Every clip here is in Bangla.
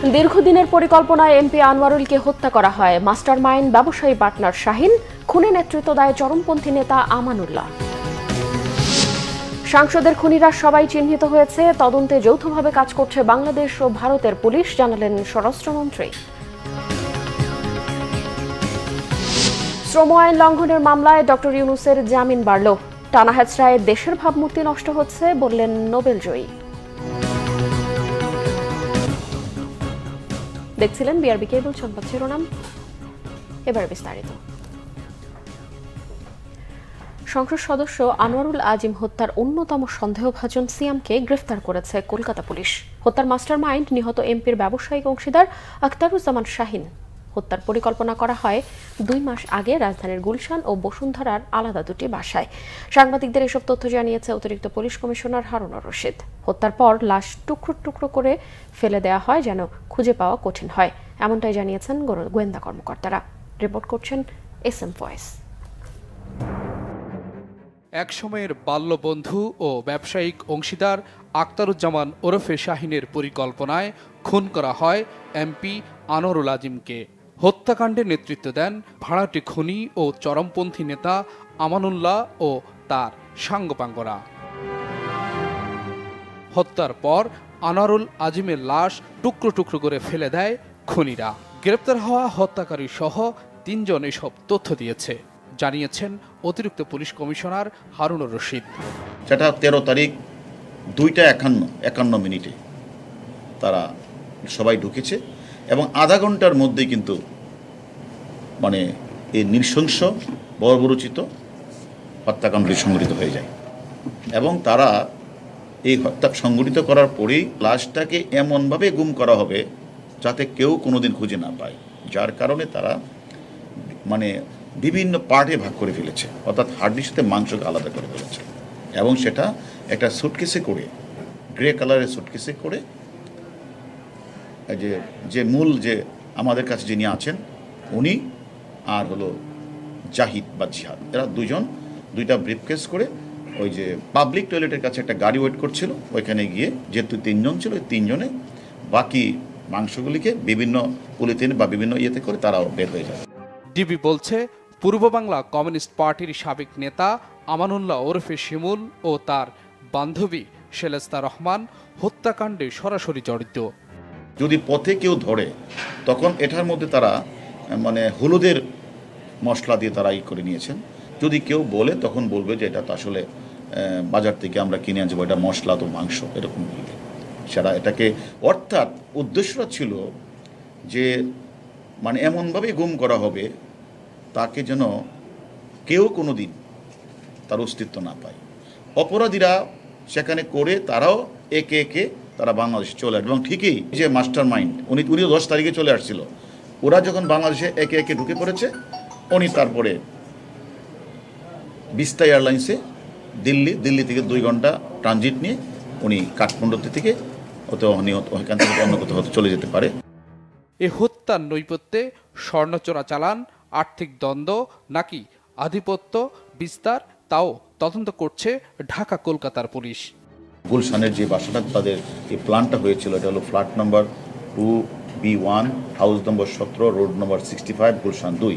দীর্ঘদিনের পরিকল্পনায় এমপি আনোয়ারুলকে হত্যা করা হয়। মাস্টারমাইন্ড ব্যবসায়ী পার্টনার শাহিন, খুনে নেতৃত্ব দেয় চরমপন্থী নেতা আমানুল্লাহ। সাংসদের খুনিরা সবাই চিহ্নিত হয়েছে, তদন্তে যৌথভাবে কাজ করছে বাংলাদেশ ও ভারতের পুলিশ, জানালেন স্বরাষ্ট্রমন্ত্রী। শ্রম আইন লঙ্ঘনের মামলায় ডক্টর ইউনূসের জামিন বাড়ল। টানা হেচড়ায় দেশের ভাবমূর্তি নষ্ট হচ্ছে, বললেন নোবেলজয়ী। দেখছিলেন বিআরবি কেবল সংবাদ শিরোনাম, এবার বিস্তারিত। সংসদ সদস্য আনোয়ারুল আজিম হত্যার অন্যতম সন্দেহভাজন সিয়ামকে গ্রেফতার করেছে কলকাতা পুলিশ। হত্যার মাস্টারমাইন্ড নিহত এমপির ব্যবসায়িক অংশীদার আখতারুজ্জামান শাহিন। হত্যার পরিকল্পনা করা হয় 2 মাস আগে রাজধানীর গুলশান ও বসুন্ধরার আলাদা দুটি বাসায়। সাংবাদিকদের এসব তথ্য জানিয়েছে অতিরিক্ত পুলিশ কমিশনার হারুনুর রশিদ। হত্যার পর লাশ টুকরো টুকরো করে ফেলে দেওয়া হয় যেন খুঁজে পাওয়া কঠিন হয়, এমনটাই জানিয়েছেন গোয়েন্দা কর্মকর্তারা। রিপোর্ট করছেন SM ভয়েস। একসময়ের বাল্যবন্ধু ও ব্যবসায়িক অংশীদার আখতারুজ্জামান ওরফে শাহিনের পরিকল্পনায় খুন করা হয় এমপি আনোয়ারুল আজিমকে। হত্যাকাণ্ডে নেতৃত্ব দেন ভাড়াটে খুনি ও চরমপন্থী নেতা আমানুল্লাহ ও তার সাঙ্গপাঙ্গরা। হত্যার পর আনোয়ারুল আজিমের লাশ টুকরো টুকরো করে ফেলে দেয় খুনিরা। গ্রেপ্তার হওয়া হত্যাকারী সহ 3 জন এসব তথ্য দিয়েছে, জানিয়েছেন অতিরিক্ত পুলিশ কমিশনার হারুনুর রশিদ। সেটা 13 তারিখ 2:51 তারা সবাই ঢুকেছে এবং আধা ঘন্টার মধ্যেই কিন্তু এই নৃশংস বর্বরোচিত হত্যাকাণ্ডটি সংঘটিত হয়ে যায় এবং তারা এই হত্যা সংঘটিত করার পরেই লাশটাকে এমনভাবে গুম করা হবে যাতে কেউ কোনোদিন খুঁজে না পায়, যার কারণে তারা বিভিন্ন পার্টে ভাগ করে ফেলেছে, অর্থাৎ হাড্ডির সাথে মাংসকে আলাদা করে ফেলেছে এবং সেটা একটা সুটকেসে করে, গ্রে কালারের সুটকেসে করে যে মূল যে আমাদের কাছে যিনি আছেন উনি আর হলো জাহিদ বা জিহাদ, এরা দুইটা ব্রিফকেস করে ওই যে পাবলিক টয়লেটের কাছে একটা গাড়ি ওয়েট করছিল, ওইখানে গিয়ে যেহেতু 3 জন ছিল, ওই 3 জনে বাকি মাংসগুলিকে বিভিন্ন পলিথিন বা বিভিন্ন ইয়েতে করে তারাও বের হয়ে যায়। ডিবি বলছে, পূর্ব বাংলা কমিউনিস্ট পার্টির সাবেক নেতা আমানুল্লাহ ওরফে শিমুল ও তার বান্ধবী শেলেস্তা রহমান হত্যাকাণ্ডে সরাসরি জড়িত। যদি পথে কেউ ধরে তখন এটার মধ্যে তারা হলুদের মশলা দিয়ে তারা করে নিয়েছেন। যদি কেউ বলে তখন বলবে যে এটা তো আসলে বাজার থেকে আমরা কিনে আনছি, এটা মশলা তো মাংস, এরকম বলবে সেটা এটাকে। অর্থাৎ উদ্দেশ্যটা ছিল যে এমনভাবে গুম করা হবে তাকে যেন কেউ কোনো দিন তার অস্তিত্ব না পায়। অপরাধীরা সেখানে করে তারাও একে একে তারা বাংলাদেশে চলে আসবে এবং ঠিকই যে মাস্টার মাইন্ড উনিও 10 তারিখে চলে আসছিল, ওরা যখন বাংলাদেশে একে একে ঢুকে পড়েছে, উনি তারপরে বিস্তা এয়ারলাইন্সে দিল্লি থেকে 2 ঘন্টা ট্রানজিট নিয়ে উনি কাঠমান্ডু থেকে ওইখান থেকে অন্য কোথাও চলে যেতে পারে। এ হত্যার নৈপথ্যে স্বর্ণচোরা চালান, আর্থিক দ্বন্দ্ব নাকি আধিপত্য বিস্তার, তাও তদন্ত করছে ঢাকা কলকাতার পুলিশ। গুলশানের যে বাসাটা তাদের এই প্ল্যানটা হয়েছিল, এটা হলো flat number 2B1, house number 17, road number 65, Gulshan 2।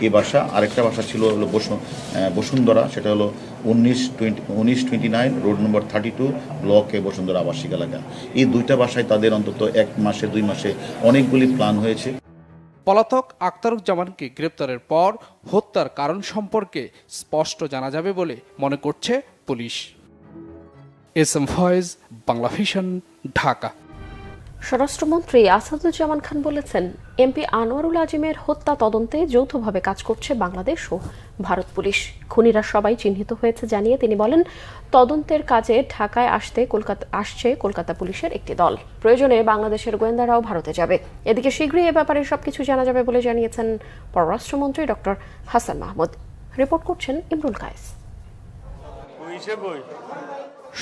এই বাসা, আরেকটা বাসা ছিল হলো বসুন্ধরা, সেটা হলো 1929, রোড নম্বর 32, ব্লকে বসুন্ধরা আবাসিক এলাকা। এই 2টা বাসায় তাদের অন্তত 1 মাসে 2 মাসে অনেকগুলি প্ল্যান হয়েছে। পলাতক আখতারুজ্জামানকে গ্রেপ্তারের পর হত্যার কারণ সম্পর্কে স্পষ্ট জানা যাবে বলে মনে করছে police. SM voice, Bangla vision, Dhaka. স্বরাষ্ট্রমন্ত্রী আসাদুজ্জামান খান বলেছেন, এমপি আনোয়ারুল আজিমের হত্যা তদন্তে যৌথভাবে কাজ করছে বাংলাদেশ ও ভারত পুলিশ। খুনিরা সবাই চিহ্নিত হয়েছে জানিয়ে তিনি বলেন, তদন্তের কাজে ঢাকায় আসছে কলকাতা পুলিশের একটি দল। প্রয়োজনে বাংলাদেশের গোয়েন্দারাও ভারতে যাবে। এদিকে শীঘ্রই এ ব্যাপারে সবকিছু জানা যাবে বলে জানিয়েছেন পররাষ্ট্রমন্ত্রী ডক্টর হাসান মাহমুদ। রিপোর্ট করছেন ইমরুল কায়েস।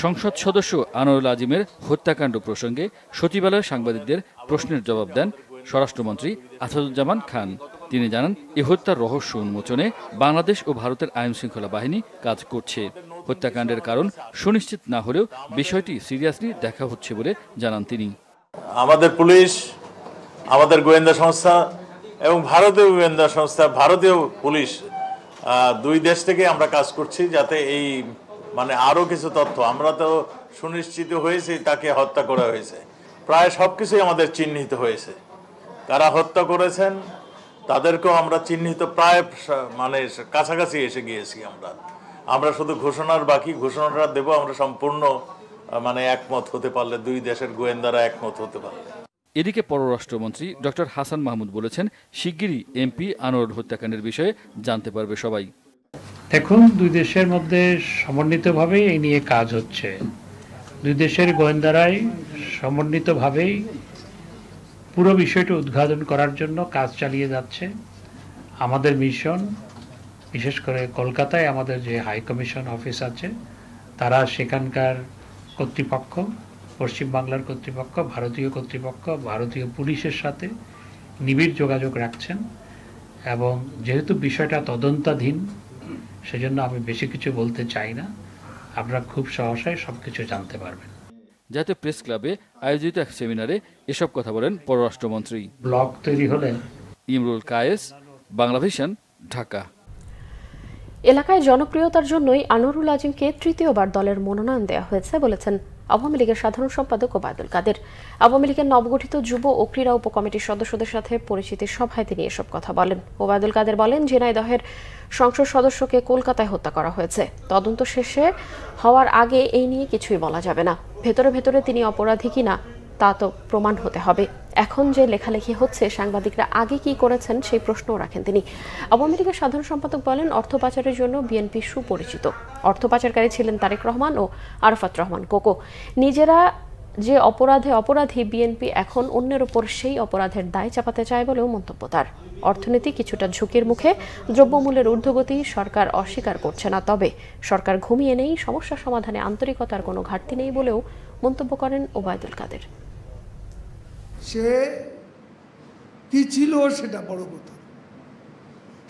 সংসদ সদস্য আনোয়ারুল আজিমের হত্যাকাণ্ড প্রসঙ্গে সচিবালয়ে সাংবাদিকদের প্রশ্নের জবাব দেন স্বরাষ্ট্রমন্ত্রী আসাদুজ্জামান খান। তিনি জানান, এই হত্যার রহস্য উন্মোচনে বাংলাদেশ ও ভারতের আইনশৃঙ্খলা বাহিনী কাজ করছে। হত্যাকাণ্ডের কারণ সুনিশ্চিত না হলেও বিষয়টি সিরিয়াসলি দেখা হচ্ছে বলে জানান তিনি। আমাদের পুলিশ আমাদের গোয়েন্দা সংস্থা এবং ভারতীয় গোয়েন্দা সংস্থা, ভারতীয় পুলিশ, দুই দেশ থেকে আমরা কাজ করছি যাতে এই মানে আরো কিছু তথ্য, আমরা তো সুনিশ্চিত হয়েছি তাকে হত্যা করা হয়েছে, প্রায় সবকিছুই আমাদের চিহ্নিত হয়েছে, কারা হত্যা করেছেন তাদেরকেও আমরা চিহ্নিত প্রায় মানে কাছাকাছি এসে গিয়েছি। আমরা শুধু ঘোষণার বাকি, ঘোষণাটা দেব আমরা সম্পূর্ণ মানে একমত হতে পারলে, দুই দেশের গোয়েন্দারা একমত হতে পারলে। এদিকে পররাষ্ট্রমন্ত্রী ডক্টর হাসান মাহমুদ বলেছেন, শিগগিরই এমপি আনোয়ারুল হত্যাকাণ্ডের বিষয়ে জানতে পারবে সবাই। দেখুন, দুই দেশের মধ্যে সমন্বিতভাবে এই নিয়ে কাজ হচ্ছে, দুই দেশের গোয়েন্দারাই সমন্বিতভাবেই পুরো বিষয়টি উদ্ঘাটন করার জন্য কাজ চালিয়ে যাচ্ছে। আমাদের মিশন, বিশেষ করে কলকাতায় আমাদের যে হাই কমিশন অফিস আছে, তারা সেখানকার কর্তৃপক্ষ, পশ্চিমবাংলার কর্তৃপক্ষ, ভারতীয় কর্তৃপক্ষ, ভারতীয় পুলিশের সাথে নিবিড় যোগাযোগ রাখছেন এবং যেহেতু বিষয়টা তদন্তাধীন সেজন্য আমি বেশি কিছু বলতে চাই না। আপনারা খুব সহসায় সবকিছু জানতে পারবেন। জাতীয় প্রেস ক্লাবে আয়োজিত এক সেমিনারে এসব কথা বলেন পররাষ্ট্রমন্ত্রী। ব্লগ তৈরি হলে ইমরুল কায়েস, বাংলাভিশন, ঢাকা। এলাকায় জনপ্রিয়তার জন্যই আনোয়ারুল আজিমকে তৃতীয়বার দলের মনোনয়ন দেওয়া হয়েছে বলেছেন আওয়ামী লীগের সাধারণ সম্পাদক ওবায়দুল কাদের। আওয়ামী লীগের নবগঠিত যুব ও ক্রীড়া উপকমিটির সদস্যদের সাথে পরিচিতি সভায় তিনি এসব কথা বলেন। ওবায়দুল কাদের বলেন, ঝিনাইদহের সংসদ সদস্যকে কলকাতায় হত্যা করা হয়েছে। তদন্ত শেষে হওয়ার আগে এই নিয়ে কিছুই বলা যাবে না। ভেতরে ভেতরে তিনি অপরাধী কিনা তা তো প্রমাণ হতে হবে। এখন যে লেখালেখি হচ্ছে, সাংবাদিকরা আগে কি করেছেন সেই প্রশ্নও রাখেন তিনি। আওয়ামী লীগের সাধারণ সম্পাদক বলেন, অর্থ পাচারের জন্য বিএনপি সুপরিচিত। অর্থ পাচারকারী ছিলেন তারেক রহমান ও আরাফাত রহমান কোকো। নিজেরা যে অপরাধে অপরাধী, বিএনপি এখন অন্যের উপর সেই অপরাধের দায় চাপাতে চায় বলেও মন্তব্য তার। অর্থনীতি কিছুটা ঝুঁকির মুখে, দ্রব্যমূল্যের ঊর্ধ্বগতি সরকার অস্বীকার করছে না, তবে সরকার ঘুমিয়ে নেই, সমস্যা সমাধানে আন্তরিকতার কোনো ঘাটতি নেই বলেও মন্তব্য করেন ওবায়দুল কাদের। সে কি ছিল সেটা বড় কথা,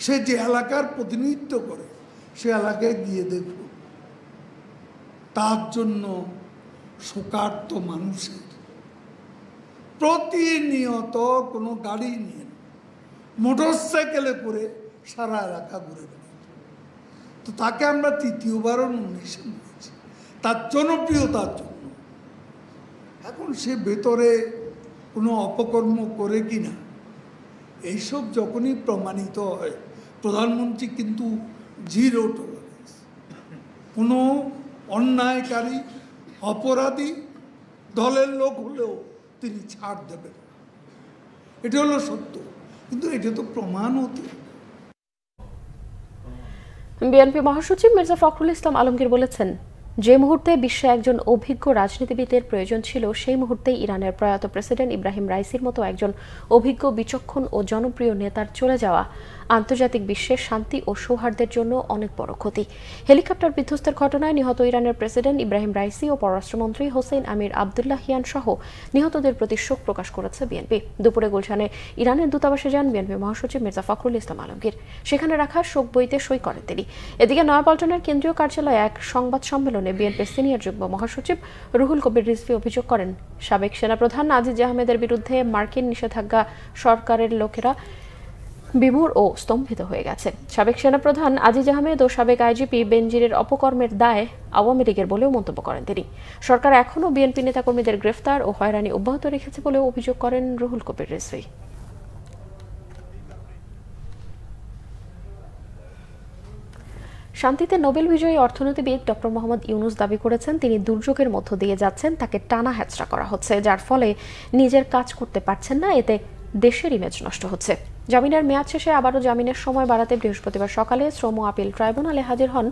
সে যে এলাকার প্রতিনিধিত্ব করে সে এলাকায় গিয়ে দেখব, তার জন্য শোকার্ত মানুষের প্রতিনিয়ত কোনো গাড়ি নিয়ে মোটরসাইকেলে করে সারা এলাকা ঘুরে বেড়ায়। তো তাকে আমরা তৃতীয়বারও নমিনেশন দিয়েছি তার জনপ্রিয়তার জন্য। এখন সে ভেতরে কোনো অপকর্ম করে কিনা এইসব যখনই প্রমাণিত হয়, প্রধানমন্ত্রী কিন্তু জিরো টলারেন্স, কোনো অন্যায়কারী অপরাধী দলের লোক হলেও তিনি ছাড় দেবেন। এটা হলো সত্য, কিন্তু এটা তো প্রমাণ হতে। বিএনপি মহাসচিব মির্জা ফখরুল ইসলাম আলমগীর বলেছেন, যে মুহূর্তে বিশ্বে একজন অভিজ্ঞ রাজনীতিবিদের প্রয়োজন ছিল, সেই মুহূর্তেই ইরানের প্রয়াত প্রেসিডেন্ট ইব্রাহিম রাইসির মতো একজন অভিজ্ঞ, বিচক্ষণ ও জনপ্রিয় নেতার চলে যাওয়া আন্তর্জাতিক বিশ্বের শান্তি ও সৌহার্দ্যের জন্য অনেক বড় ক্ষতি। হেলিকপ্টার বিধ্বস্তের ঘটনায় নিহত ইরানের প্রেসিডেন্ট ইব্রাহিম রাইসি ও পররাষ্ট্রমন্ত্রী হোসেইন আমির আবদুল্লাহিয়ান সহ নিহতদের প্রতি শোক প্রকাশ করেছে বিএনপি। দুপুরে গুলশানে ইরানের দূতাবাসে যান বিএনপি মহাসচিব মির্জা ফখরুল ইসলাম আলমগীর। সেখানে রাখা শোক বইতে সই করেন তিনি। এদিকে নয়াপল্টনের কেন্দ্রীয় কার্যালয়ে এক সংবাদ সম্মেলনে বিএনপির সিনিয়র যুগ্ম মহাসচিব রুহুল কবির রিজভী অভিযোগ করেন, সাবেক সেনাপ্রধান আজিজ আহমেদের বিরুদ্ধে মার্কিন নিষেধাজ্ঞা সরকারের লোকেরা বিমূঢ় ও স্তম্ভিত হয়ে গেছে। সাবেক সেনাপ্রধান আজিজ আহমেদ ও সাবেক আইজিপি বেনজিরের অপকর্মের দায় আওয়ামী লীগের বলেও মন্তব্য করেন তিনি। সরকার এখনও বিএনপি নেতাকর্মীদের গ্রেফতার ও হয়রানি অব্যাহত রেখেছে বলেও অভিযোগ করেন রুহুল কবির রিজভী। শান্তিতে নোবেল বিজয়ী অর্থনীতিবিদ ডক্টর মোহাম্মদ ইউনুস দাবি করেছেন, তিনি দুর্যোগের মধ্য দিয়ে যাচ্ছেন, তাকে টানা হ্যাচড়া করা হচ্ছে, যার ফলে নিজের কাজ করতে পারছেন না, এতে দেশের ইমেজ নষ্ট হচ্ছে। জামিনের মেয়াদ শেষে আবারও জামিনের সময় বাড়াতে বৃহস্পতিবার সকালে শ্রম আপিল ট্রাইব্যুনালে হাজির হন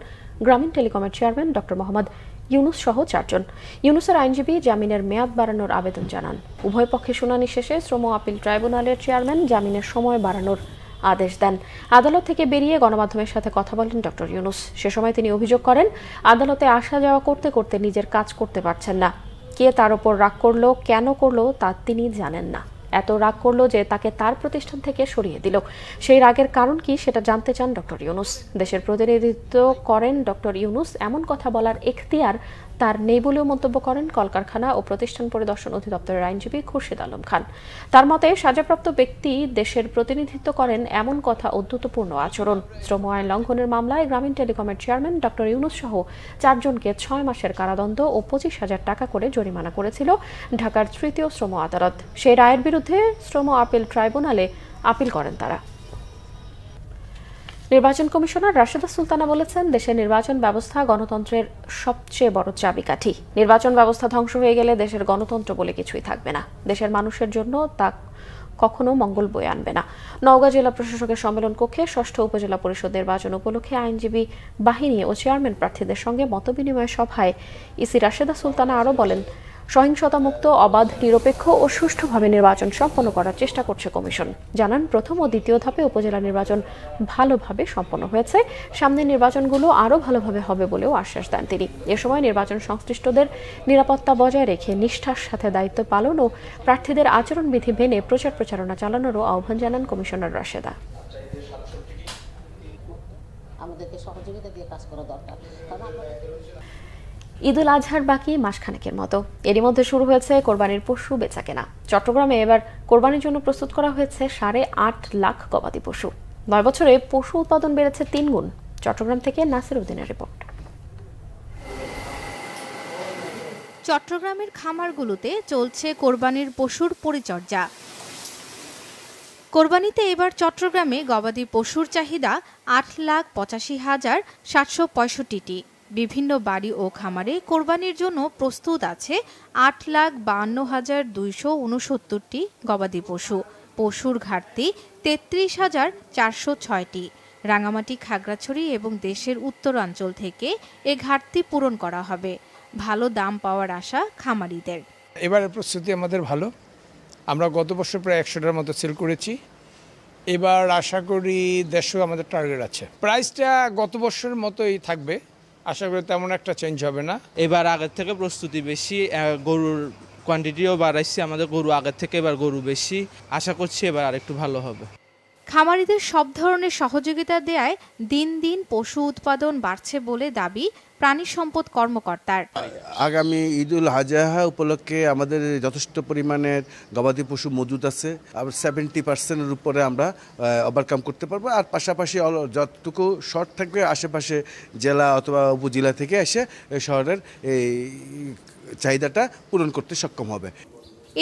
গ্রামীণ টেলিকমের চেয়ারম্যান ডক্টর মোহাম্মদ ইউনুস সহ 4 জন। ইউনুসের আইনজীবী জামিনের মেয়াদ বাড়ানোর আবেদন জানান। উভয় পক্ষে শুনানি শেষে শ্রম আপিল ট্রাইব্যুনালের চেয়ারম্যান জামিনের সময় বাড়ানোর আদেশ দেন। আদালত থেকে বেরিয়ে গণমাধ্যমের সাথে কথা বলেন ডক্টর ইউনুস। সে সময় তিনি অভিযোগ করেন, আদালতে আসা যাওয়া করতে করতে নিজের কাজ করতে পারছেন না। কে তার উপর রাগ করলো, কেন করলো তা তিনি জানেন না। এত রাগ করলো যে তাকে তার প্রতিষ্ঠান থেকে সরিয়ে দিল। সেই রাগের কারণ কি সেটা জানতে চান ডক্টর ইউনুস। দেশের প্রতিনিধিত্ব করেন ডক্টর ইউনুস, এমন কথা বলার এখতিয়ার তার নেই বলেও মন্তব্য করেন কলকারখানা ও প্রতিষ্ঠান পরিদর্শন অধিদপ্তরের আইনজীবী খুরশিদ আলম খান। তার মতে, সাজাপ্রাপ্ত ব্যক্তি দেশের প্রতিনিধিত্ব করেন এমন কথা অদ্ভুতপূর্ণ আচরণ। শ্রম আইন লঙ্ঘনের মামলায় গ্রামীণ টেলিকমের চেয়ারম্যান ডক্টর ইউনুস সহ 4 জনকে 6 মাসের কারাদণ্ড ও 25,000 টাকা করে জরিমানা করেছিল ঢাকার তৃতীয় শ্রম আদালত। সেই রায়ের বিরুদ্ধে শ্রম আপিল ট্রাইব্যুনালে আপিল করেন তারা। নির্বাচন কমিশনার রাশেদা সুলতানা বলেছেন, দেশের নির্বাচন ব্যবস্থা গণতন্ত্রের সবচেয়ে বড় চাবিকাঠি। নির্বাচন ব্যবস্থা ধ্বংস হয়ে গেলে দেশের গণতন্ত্র বলে কিছুই থাকবে না। দেশের মানুষের জন্য তা কখনো মঙ্গল বয়ে আনবে না। নওগাঁ জেলা প্রশাসকের সম্মেলন কক্ষে 6ষ্ঠ উপজেলা পরিষদ নির্বাচন উপলক্ষে আইনজীবী বাহিনী ও চেয়ারম্যান প্রার্থীদের সঙ্গে মতবিনিময় সভায় ইসি রাশেদা সুলতানা আরও বলেন, সহিংসতা মুক্ত, অবাধ, নিরপেক্ষ ও সুষ্ঠুভাবে নির্বাচন সম্পন্ন করার চেষ্টা করছে কমিশন। জানান, প্রথম ও দ্বিতীয় ধাপে উপজেলা নির্বাচন ভালোভাবে সম্পন্ন হয়েছে। সামনের নির্বাচনগুলো আরও ভালোভাবে হবে বলেও আশ্বাস দেন তিনি। এ সময় নির্বাচন সংশ্লিষ্টদের নিরাপত্তা বজায় রেখে নিষ্ঠার সাথে দায়িত্ব পালন ও প্রার্থীদের আচরণবিধি মেনে প্রচার প্রচারণা চালানোরও আহ্বান জানান কমিশনার রাশেদা। আমাদেরকে সহযোগিতা দিয়ে কাজ করা দরকার। ঈদ উল আজহার বাকি মাসখানেকের মতো। এরই মধ্যে শুরু হয়েছে কোরবানির পশু বেচাকেনা। চট্টগ্রামে এবার কোরবানির জন্য প্রস্তুত করা হয়েছে 8.5 লাখ গবাদি পশু। 9 বছরে পশু উৎপাদন বেড়েছে 3 গুণ। চট্টগ্রাম থেকে নাসির উদ্দিনের রিপোর্ট। চট্টগ্রামের খামারগুলোতে চলছে কোরবানির পশুর পরিচর্যা। কোরবানিতে এবার চট্টগ্রামে গবাদি পশুর চাহিদা 8,85,765টি। বিভিন্ন বাড়ি ও খামারে কোরবানির জন্য প্রস্তুত আছে 8,52,269টি গবাদি পশু। পশুর ঘাটতি 33,406টি। রাঙামাটি, খাগড়াছড়ি এবং দেশের উত্তরাঞ্চল থেকে এ ঘাটতি পূরণ করা হবে। ভালো দাম পাওয়ার আশা খামারিদের। এবারের প্রস্তুতি আমাদের ভালো। আমরা গত বছর প্রায় 100টার মতো সেল করেছি। এবার আশা করি 150 আমাদের টার্গেট আছে। প্রাইসটা গত বছরের মতোই থাকবে, আশা করি তেমন একটা চেঞ্জ হবে না। এবার আগের থেকে প্রস্তুতি বেশি, গরুর কোয়ান্টিটিও বাড়াইছি। আমাদের গরু আগের থেকে এবার গরু বেশি, আশা করছি এবার আরেকটু ভালো হবে। খামারিদের সব ধরনের সহযোগিতা দেয়ায় দিন দিন পশু উৎপাদন বাড়ছে বলে দাবি প্রাণী সম্পদ কর্মকর্তার। আগামী ঈদ উল আজহা উপলক্ষে আমাদের যথেষ্ট পরিমাণের গবাদি পশু মজুদ আছে। 70%-এর উপরে আমরা ওভারকাম করতে পারবো। আর পাশাপাশি যতটুকু শর্ট থাকবে আশেপাশে জেলা অথবা উপজেলা থেকে এসে শহরের এই চাহিদাটা পূরণ করতে সক্ষম হবে।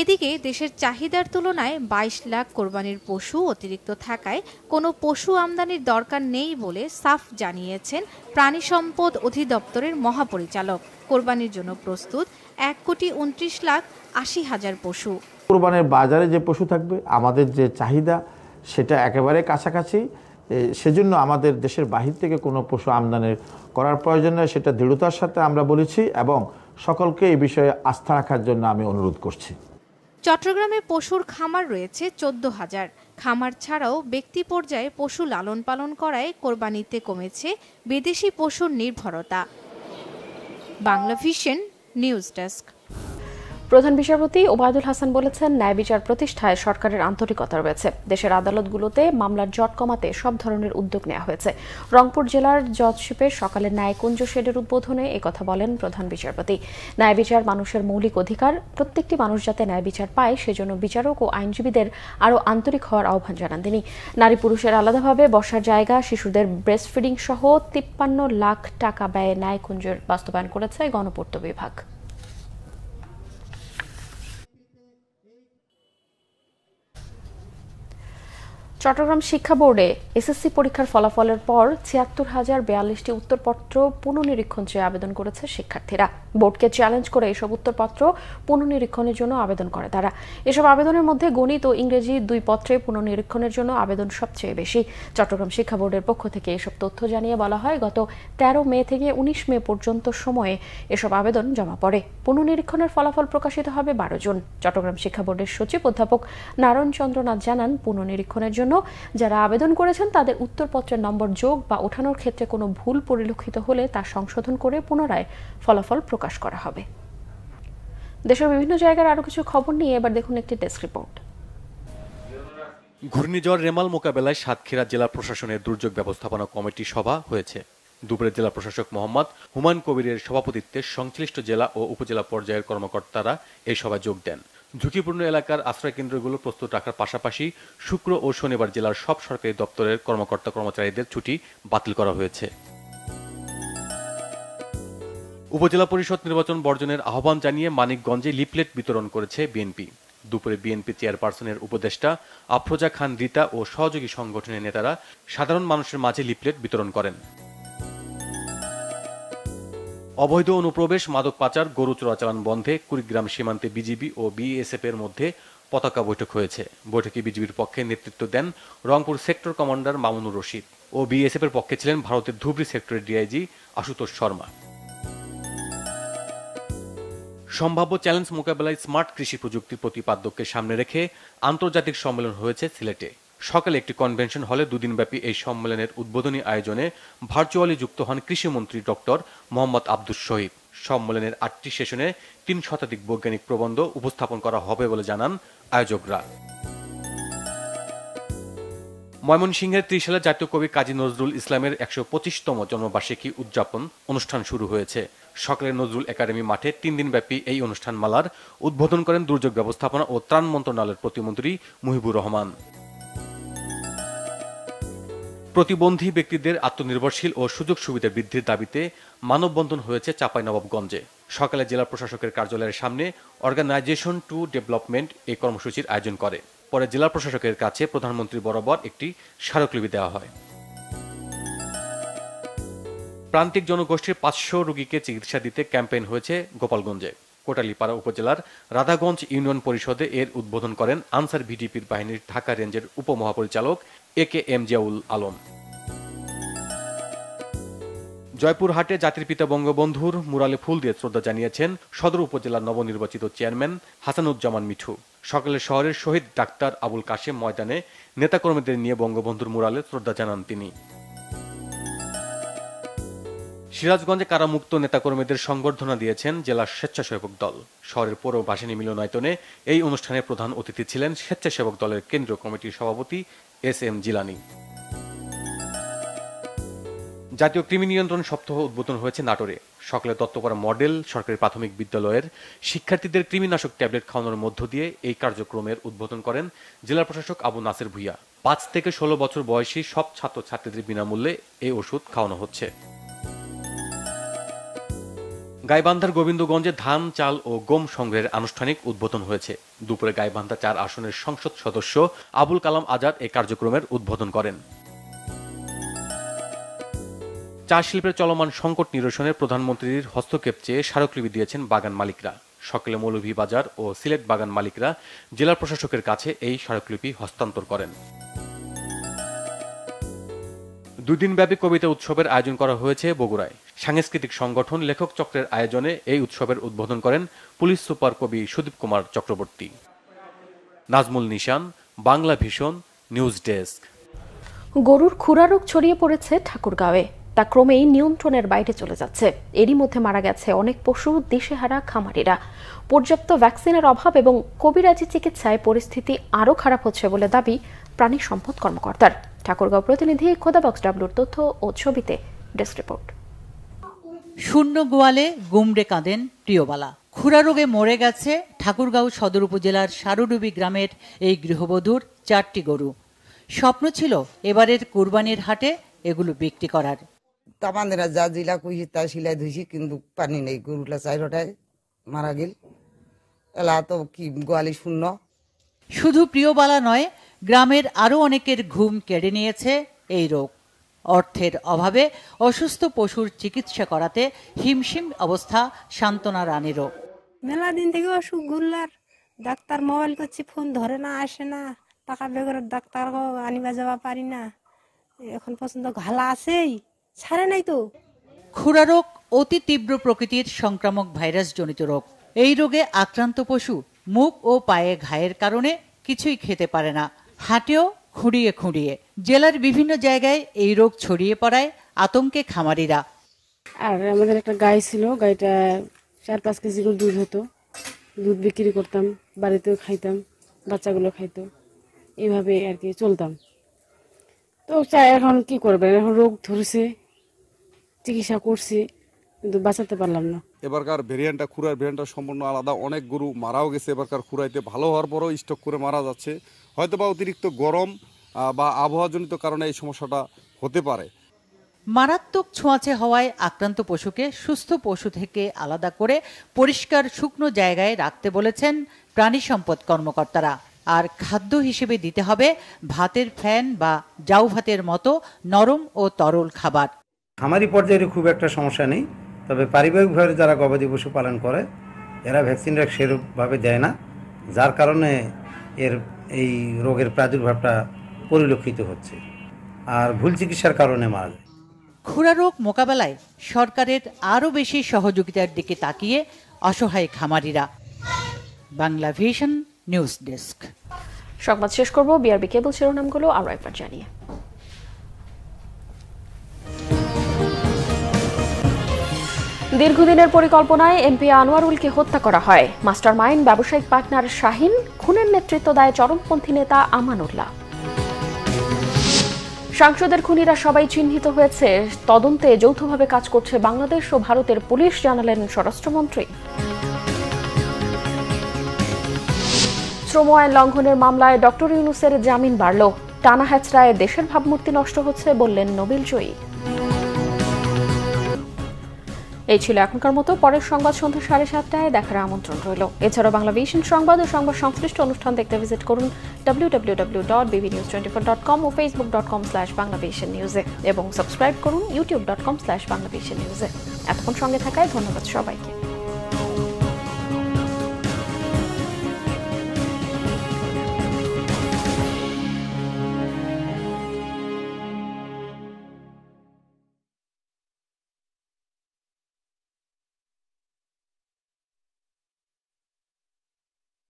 এদিকে দেশের চাহিদার তুলনায় 22 লাখ কোরবানির পশু অতিরিক্ত থাকায় কোনো পশু আমদানির দরকার নেই বলে সাফ জানিয়েছেন প্রাণী সম্পদ অধিদপ্তরের মহাপরিচালক। কোরবানির জন্য প্রস্তুত 1,29,80,000 পশু। কোরবানির বাজারে যে পশু থাকবে, আমাদের যে চাহিদা সেটা একেবারে কাছাকাছি। সেজন্য আমাদের দেশের বাহির থেকে কোনো পশু আমদানি করার প্রয়োজন নেই, সেটা দৃঢ়তার সাথে আমরা বলেছি এবং সকলকে এই বিষয়ে আস্থা রাখার জন্য আমি অনুরোধ করছি। চট্টগ্রামে পশুর খামার রয়েছে 14,000। খামার ছাড়াও ব্যক্তি পর্যায়ে পশু লালন পালন করায় কোরবানিতে কমেছে বিদেশি পশুর নির্ভরতা। Bangla vision news desk. প্রধান বিচারপতি ওবায়দুল হাসান বলেছেন, ন্যায় বিচার প্রতিষ্ঠায় সরকারের আন্তরিকতা রয়েছে। দেশের আদালতগুলোতে মামলার জট কমাতে সব ধরনের উদ্যোগ নেওয়া হয়েছে। রংপুর জেলার জজশিপে সকালে ন্যায়কুঞ্জ শেডের উদ্বোধনে একথা বলেন প্রধান বিচারপতি। ন্যায় বিচার মানুষের মৌলিক অধিকার। প্রত্যেকটি মানুষ যাতে ন্যায় বিচার পায় সেজন্য বিচারক ও আইনজীবীদের আরও আন্তরিক হওয়ার আহ্বান জানান তিনি। নারী পুরুষের আলাদাভাবে বসার জায়গা, শিশুদের ব্রেস্ট ফিডিং সহ 53 লাখ টাকা ব্যয়ে ন্যায়কুঞ্জের বাস্তবায়ন করেছে গণপূর্ত বিভাগ। চট্টগ্রাম শিক্ষা বোর্ডে এসএসসি পরীক্ষার ফলাফলের পর ৭৬,০৪২টি উত্তরপত্র পুনঃনিরীক্ষণ চেয়ে আবেদন করেছে শিক্ষার্থীরা। বোর্ডকে চ্যালেঞ্জ করে এসব উত্তরপত্র পুনঃনিরীক্ষণের জন্য আবেদন করে তারা। এসব আবেদনের মধ্যে গণিত ও ইংরেজি 2 পত্রে পুনঃনিরীক্ষণের জন্য আবেদন সবচেয়ে বেশি। চট্টগ্রাম শিক্ষা বোর্ডের পক্ষ থেকে এসব তথ্য জানিয়ে বলা হয়, গত 13 মে থেকে 19 মে পর্যন্ত সময়ে এসব আবেদন জমা পড়ে। পুনঃনিরীক্ষণের ফলাফল প্রকাশিত হবে 12 জুন। চট্টগ্রাম শিক্ষা বোর্ডের সচিব অধ্যাপক নারায়ণ চন্দ্রনাথ জানান, পুনঃনিরীক্ষণের জন্য যারা আবেদন করেছেন তাদের উত্তরপত্রের নম্বর যোগ বা ওঠানোর ক্ষেত্রে কোনো ভুল পরিলক্ষিত হলে তা সংশোধন করে পুনরায় ফলাফল প্রকাশ করা হবে। দেশের বিভিন্ন জায়গার আরো কিছু খবর নিয়ে এবার দেখুন একটি ডেস্ক রিপোর্ট। ঘূর্ণিঝড় রেমাল মোকাবেলায় সাতক্ষীরা জেলা প্রশাসনের দুর্যোগ ব্যবস্থাপনা কমিটি সভা হয়েছে। দুপুরে জেলা প্রশাসক মোহাম্মদ হুমায়ুন কবিরের সভাপতিত্বে সংশ্লিষ্ট জেলা ও উপজেলা পর্যায়ের কর্মকর্তারা এই সভায় যোগ দেন। ঝুঁকিপূর্ণ এলাকার আশ্রয় কেন্দ্রগুলো প্রস্তুত রাখার পাশাপাশি শুক্র ও শনিবার জেলার সব সরকারি দপ্তরের কর্মকর্তা কর্মচারীদের ছুটি বাতিল করা হয়েছে। উপজেলা পরিষদ নির্বাচন বর্জনের আহ্বান জানিয়ে মানিকগঞ্জে লিফলেট বিতরণ করেছে বিএনপি। দুপুরে বিএনপি চেয়ারপারসনের উপদেষ্টা আফরোজা খান রীতা ও সহযোগী সংগঠনের নেতারা সাধারণ মানুষের মাঝে লিফলেট বিতরণ করেন। অবৈধ অনুপ্রবেশ, মাদক পাচার, গরু চোরাচালান বন্ধে কুড়িগ্রাম সীমান্তে বিজিবি ও বিএসএফ এর মধ্যে পতাকা বৈঠক হয়েছে। বৈঠকে বিজিবির পক্ষে নেতৃত্ব দেন রংপুর সেক্টর কমান্ডার মামুনুর রশিদ ও বিএসএফ এর পক্ষে ছিলেন ভারতের ধুবড়ী সেক্টরের ডিআইজি আশুতোষ শর্মা। সম্ভাব্য চ্যালেঞ্জ মোকাবেলায় স্মার্ট কৃষি প্রযুক্তির প্রতিপাদ্যকে সামনে রেখে আন্তর্জাতিক সম্মেলন হয়েছে সিলেটে। সকালে একটি কনভেনশন হলে দুদিনব্যাপী এই সম্মেলনের উদ্বোধনী আয়োজনে ভার্চুয়ালি যুক্ত হন কৃষিমন্ত্রী ডক্টর মোহাম্মদ আব্দুস শহীদ। সম্মেলনের 8টি সেশনে 3 শতাধিক বৈজ্ঞানিক প্রবন্ধ উপস্থাপন করা হবে বলে জানান আয়োজকরা। ময়মনসিংহের ত্রিশালে জাতীয় কবি কাজী নজরুল ইসলামের 125তম জন্মবার্ষিকী উদযাপন অনুষ্ঠান শুরু হয়েছে। সকালে নজরুল একাডেমি মাঠে 3 দিনব্যাপী এই অনুষ্ঠানমালার উদ্বোধন করেন দুর্যোগ ব্যবস্থাপনা ও ত্রাণ মন্ত্রণালয়ের প্রতিমন্ত্রী মুহিবুর রহমান। প্রতিবন্ধী ব্যক্তিদের আত্মনির্ভরশীল ও সুযোগ সুবিধা বৃদ্ধির দাবিতে মানববন্ধন হয়েছে চাঁপাইনবাবগঞ্জে। সকালে জেলা প্রশাসকের কার্যালয়ের সামনে অর্গানাইজেশন টু ডেভেলপমেন্ট এই কর্মসূচির আয়োজন করে। পরে জেলা প্রশাসকের কাছে প্রধানমন্ত্রী বরাবর একটি স্মারকলিপি দেওয়া হয়। প্রান্তিক জনগোষ্ঠীর 500 রোগীকে চিকিৎসা দিতে ক্যাম্পেইন হয়েছে গোপালগঞ্জে। কোটালীপাড়া উপজেলার রাধাগঞ্জ ইউনিয়ন পরিষদে এর উদ্বোধন করেন আনসার ভিডিপির বাহিনীর ঢাকা রেঞ্জের উপমহাপরিচালক AK-M জিয়াউল আলম। জয়পুরহাটে জাতির পিতা বঙ্গবন্ধুর মুরালে ফুল দিয়ে শ্রদ্ধা জানিয়েছেন সদর উপজেলার নবনির্বাচিত চেয়ারম্যান হাসানুজ্জামান মিঠু। সকালে শহরের শহীদ ডাক্তার আবুল কাশেম ময়দানে নেতাকর্মীদের নিয়ে বঙ্গবন্ধুর মুরালে শ্রদ্ধা জানান তিনি। সিরাজগঞ্জে কারামুক্ত নেতাকর্মীদের সংবর্ধনা দিয়েছেন জেলা স্বেচ্ছাসেবক দল। শহরের পৌর ভাসানী মিলনায়তনে এই অনুষ্ঠানে প্রধান অতিথি ছিলেন স্বেচ্ছাসেবক দলের কেন্দ্রীয় কমিটির সভাপতি SM জিলানি। জাতীয় কৃমি নিয়ন্ত্রণ সপ্তাহ উদ্বোধন হয়েছে নাটোরে। সকালে দত্তপাড়া মডেল সরকারি প্রাথমিক বিদ্যালয়ের শিক্ষার্থীদের কৃমিনাশক ট্যাবলেট খাওয়ানোর মধ্য দিয়ে এই কার্যক্রমের উদ্বোধন করেন জেলা প্রশাসক আবু নাসের ভুইয়া। 5 থেকে 16 বছর বয়সী সব ছাত্রছাত্রীদের বিনামূল্যে এই ওষুধ খাওয়ানো হচ্ছে। গাইবান্ধার গোবিন্দগঞ্জে ধান, চাল ও গম সংগ্রহের আনুষ্ঠানিক উদ্বোধন হয়েছে। দুপুরে গাইবান্ধা 4 আসনের সংসদ সদস্য আবুল কালাম আজাদ এই কার্যক্রমের উদ্বোধন করেন। চা শিল্পের চলমান সংকট নিরসনে প্রধানমন্ত্রীর হস্তক্ষেপ চেয়ে স্মারকলিপি দিয়েছেন বাগান মালিকরা। সকালে মৌলভীবাজার ও সিলেট বাগান মালিকরা জেলা প্রশাসকের কাছে এই স্মারকলিপি হস্তান্তর করেন। 2 দিনব্যাপী কবিতা উৎসবের আয়োজন করা হয়েছে বগুড়ায়। সাংস্কৃতিক সংগঠন লেখক চক্রের আয়োজনে এই উৎসবের উদ্বোধন করেন পুলিশ সুপার কবি সুদীপ কুমার চক্রবর্তী। নাজমুল নিশান, বাংলা ভিশন, নিউজ ডেস্ক। গরুর খুরা রোগ ছড়িয়ে পড়েছে ঠাকুরগাঁওয়ে। তা ক্রমেই নিয়ন্ত্রণের বাইরে চলে যাচ্ছে। এরই মধ্যে মারা গেছে অনেক পশু, দিশেহারা খামারিরা। পর্যাপ্ত ভ্যাকসিনের অভাব এবং কবিরাজি চিকিৎসায় পরিস্থিতি আরও খারাপ হচ্ছে বলে দাবি প্রাণী সম্পদ কর্মকর্তার। ঠাকুরগাঁও প্রতিনিধি খোদাবক্স ডাবলুর তথ্য ও ছবিতে ডেস্ক রিপোর্ট। শূন্য গোয়ালে গুমড়ে কাঁদেন প্রিয়বালা। খুরা রোগে মরে গেছে ঠাকুরগাঁও সদর উপজেলার সারুডুবি গ্রামের এই গৃহবধূর 4টি গরু। স্বপ্ন ছিল এবারের কুরবানির হাটে এগুলো বিক্রি করার। তামান্দেরা যা জিলা কইছি তা সিলাই ধুইছি, কিন্তু পানি নেই। গরুটা 4টায় মারা গেল। এলা তো কি গোয়ালি শূন্য। শুধু প্রিয়বালা নয়, গ্রামের আরো অনেকের ঘুম কেড়ে নিয়েছে এই রোগ। অর্থের অভাবে অসুস্থ পশুর চিকিৎসা করাতে হিমশিম অবস্থা সান্ত্বনা রানীরও। মেলা দিন থেকে অসুখ গুল্লার, ডাক্তার মোবাইল করছি, ফোন ধরে না, আসে না। টাকা বেগর ডাক্তার আনিবা যাওয়া পারি না। এখন পর্যন্ত ঘালা আছেই, ছাড়ে নাই তো। খুরা রোগ অতি তীব্র প্রকৃতির সংক্রামক ভাইরাস জনিত রোগ। এই রোগে আক্রান্ত পশু মুখ ও পায়ে ঘায়ের কারণে কিছুই খেতে পারে না, হাঁটেও খুঁড়িয়ে খুঁড়িয়ে। জেলার বিভিন্ন জায়গায় এই রোগ ছড়িয়ে পড়ায় আতঙ্কে খামারিরা। আর আমাদের একটা গাই ছিল, গাইটা 4-5 কেজি করে দুধ হতো। দুধ বিক্রি করতাম, বাড়িতেও খাইতাম, বাচ্চাগুলো খাইতো। এইভাবে আর কি চলতাম। তো এখন কি করবেন, এখন রোগ ধরেছে, চিকিৎসা করছি কিন্তু বাঁচাতে পারলাম না। এবারকার ভেরিয়েন্টটা খুরার ভেরিয়েন্টটা সম্পূর্ণ আলাদা, অনেক গরু মারাও গেছে এবারকার খুরাইতে, ভালো হওয়ার পরও স্টক করে মারা যাচ্ছে। হয়তো বা অতিরিক্ত গরম বা আবহাওয়াজনিত কারণে এই সমস্যাটা হতে পারে। মারাত্মক ছোঁয়াচে হওয়ায় আক্রান্ত পশুকে সুস্থ পশু থেকে আলাদা করে পরিষ্কার শুকনো জায়গায় রাখতে বলেছেন প্রাণী সম্পদ কর্মকর্তারা। আর খাদ্য হিসেবে দিতে হবে ভাতের ফ্যান বা জাউ ভাতের মতো নরম ও তরল খাবার। খামারি পর্যায়ে খুব একটা সমস্যা নেই, তবে পারিবারিকভাবে যারা গবাদি পশু পালন করে এরা ভ্যাকসিনটা সেরকমভাবে দেয় না, যার কারণে এই রোগের প্রাদুর্ভাবটা পরিলক্ষিত হচ্ছে আর ভুল চিকিৎসার কারণে মারা যায়। খুরা রোগ মোকাবেলায় সরকারের আরও বেশি সহযোগিতার দিকে তাকিয়ে অসহায় খামারিরা। Bangla vision news desk. সংবাদ শেষ করব বিআরবি কেবল শিরোনামগুলো আরও একবার জানিয়ে। দীর্ঘদিনের পরিকল্পনায় এমপি আনোয়ারুলকে হত্যা করা হয়। মাস্টারমাইন্ড ব্যবসায়িক পার্টনার শাহিন, খুনের নেতৃত্ব দেয় চরমপন্থী নেতা আমানুল্লাহ। সাংসদের খুনিরা সবাই চিহ্নিত হয়েছে, তদন্তে যৌথভাবে কাজ করছে বাংলাদেশ ও ভারতের পুলিশ, জানালেন স্বরাষ্ট্রমন্ত্রী। শ্রম আইন লঙ্ঘনের মামলায় ডক্টর ইউনূসের জামিন বাড়ল। টানা হ্যাচড়ায় দেশের ভাবমূর্তি নষ্ট হচ্ছে বললেন নোবেল জয়ী। এই ছিল এখনকার মতো। পরের সংবাদ সন্ধ্যা 7:30টায় দেখার আমন্ত্রণ রইল। এছাড়াও বাংলা ভিশন সংবাদ ও সংবাদ সংশ্লিষ্ট অনুষ্ঠান দেখতে ভিজিট করুন www.bbnews24.com ও facebook.com/banglavishnnews এবং সাবস্ক্রাইব করুন youtube.com/banglavishnnews। এতক্ষণ সঙ্গে থাকায় ধন্যবাদ সবাইকে।